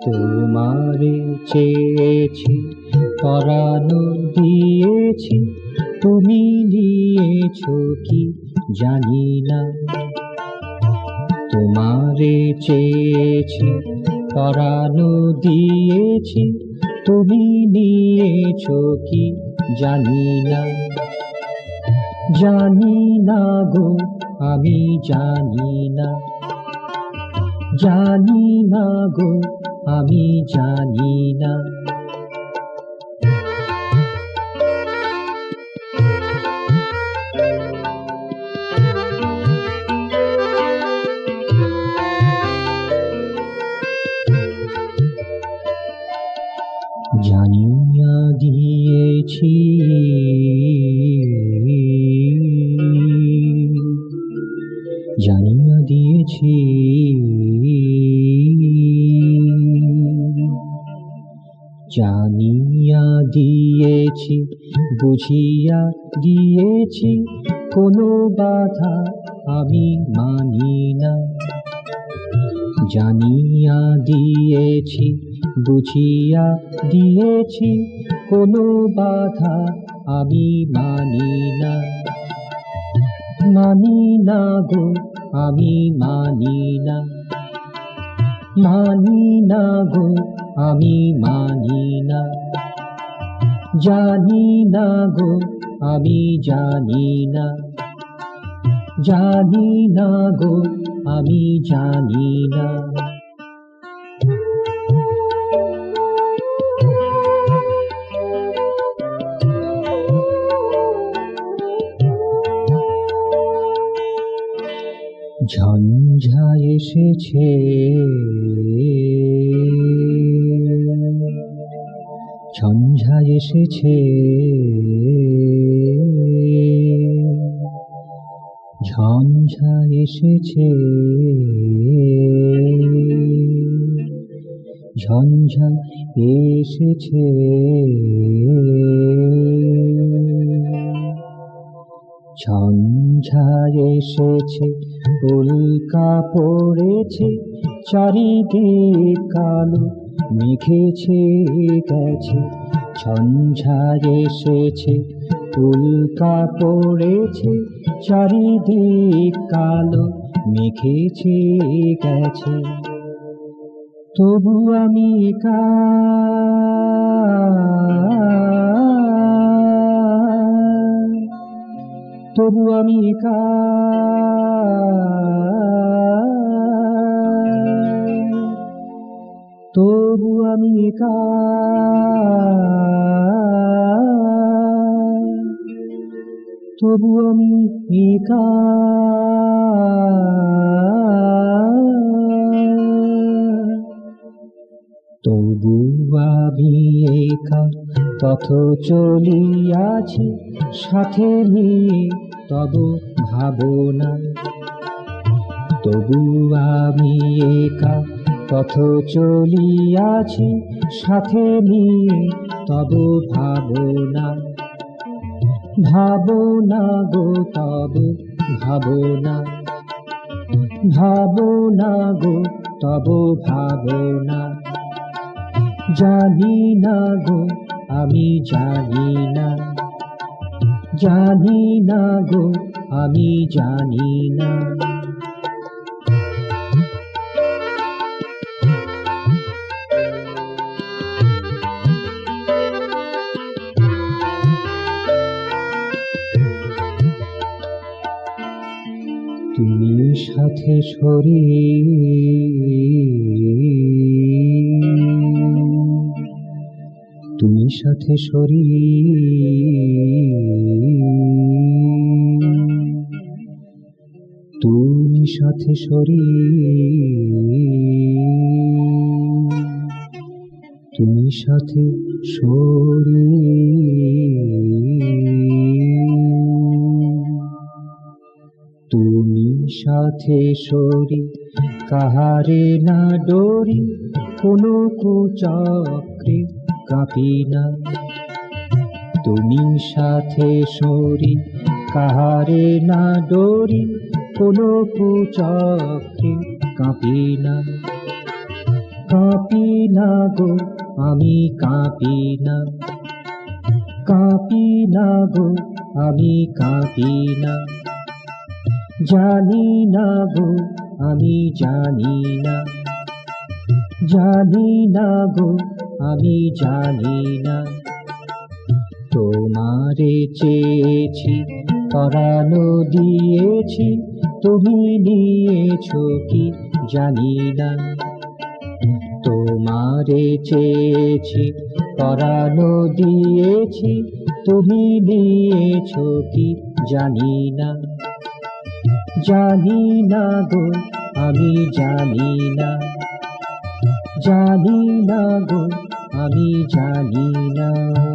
তোমারে চেয়েছি, পরানো দিয়েছি, তুমি নিয়েছো কি জানি না। তোমারে চেয়েছি, পরানো দিয়েছি, তুমি নিয়েছো কি জানি না। জানি না গো, আমি জানি না, জানি না গো, আমি জানি না। জানিয়া দিয়েছি, জানিয়া দিয়েছি, জানিয়া দিয়েছি, বুঝিয়া দিয়েছি, কোনো বাধা আমি মানি না। জানিয়া দিয়েছি, বুঝিয়া দিয়েছি, কোনো বাধা আমি মানি না। মানি না গো, আমি মানি না, মানি না গো, আমি মানি না। জানি না গো, আমি জানি না, জানি না গো, আমি জানি না। ঝঞ্ঝা এসেছে, ঝঞ্ঝা এসেছে, ঝঞ্ঝা এসেছে, ঝঞ্ঝা এসেছে। ঝঞ্ঝা এসেছে, উল্কা পড়েছে, চারিদিক কালো মেঘেছে গেছে। ঝঞ্ঝা এসেছে, উল্কা পড়েছে, চারিদিক কালো মেঘেছে গেছে। তবু আমি একা, তবু আমি একা, তবু আমি একা, তবু আমি একা। তবু আমি একা, পথ চলিয়াছি, সাথে নিয়ে তব ভাবনা। তবু আমি একা, পথ চলিয়াছি, সাথে নিয়ে তব ভাবনা। ভাবনা গো, তব ভাবনা, ভাবনা গো, তব ভাবনা। জানি না গো, আমি জানি না, জানি না গো, আমি জানি না। তুমি সাথে শরীর, তুমি সাথে শরীর, তুমি সাথে শরীর, তুমি সাথে শরীর, তুমি সাথে শরীর, কাহারে না ডরি, কোনো কুচক্রে কাঁপি না। তুমি সাথে সরি, কাহারে না ডরি, কোনো কুচক্রে কাঁপি না। কাঁপি না গো, আমি কাঁপি না। কাঁপি না গো, আমি কাঁপি না। জানি না গো, আমি জানি না। জানি না গো, আমি জানি না। তোমারে চেয়েছি, পরানো দিয়েছি, তুমি নিয়েছো কি জানি না। তোমারে চেয়েছি, পরানো দিয়েছি, তুমি নিয়েছো কি জানি না। জানি না গো, আমি জানি না। জানি না গো, আমি জানি না।